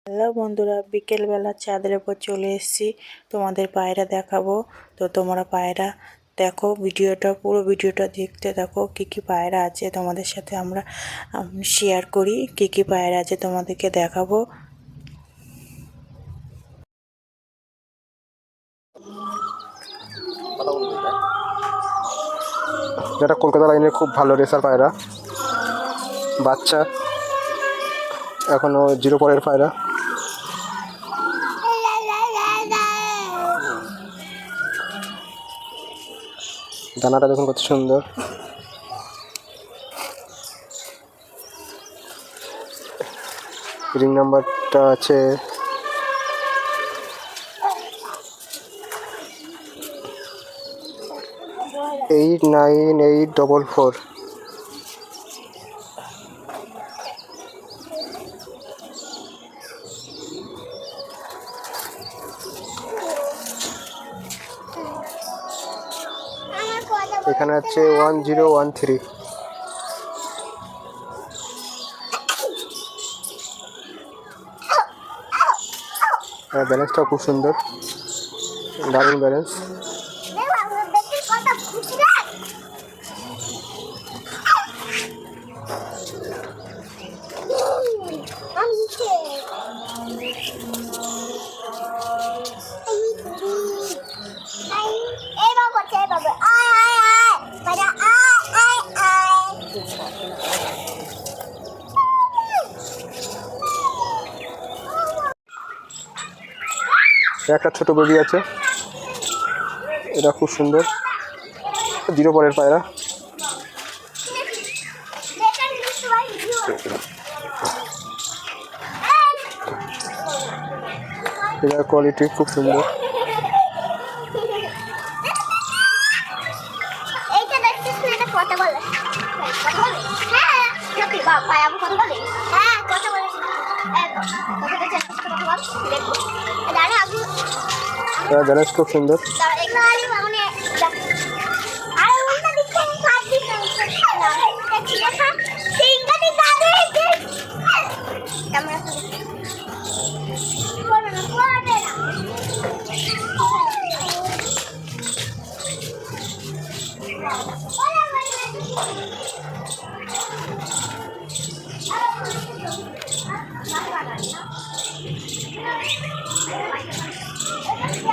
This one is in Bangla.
হ্যালো বন্ধুরা, বিকেলবেলা ছাদের উপর চলে এসেছি তোমাদের পায়রা দেখাবো। তো তোমরা পায়রা দেখো, পুরো ভিডিওটা দেখতে দেখো। কি কি পায়রা আছে তোমাদের সাথে আমরা শেয়ার করি। কি কি পায়রা আছে তোমাদেরকে দেখাবো। যেটা কলকাতা লাইনের খুব ভালো রেসার পায়রা, বাচ্চা এখনো 0 পরের পায়রা। দানাটা দেখুন কত সুন্দর। রিং নাম্বারটা আছে 898444। এখানে আছে 1013। ব্যালেন্সটাও খুব সুন্দর, দারুণ ব্যালেন্স। একটা ছোট বেবি আছে, এটা খুব সুন্দর, 0 পরের পায়রা। এটার কোয়ালিটি খুব সুন্দর। ব্যালেন্স খুব সুন্দর।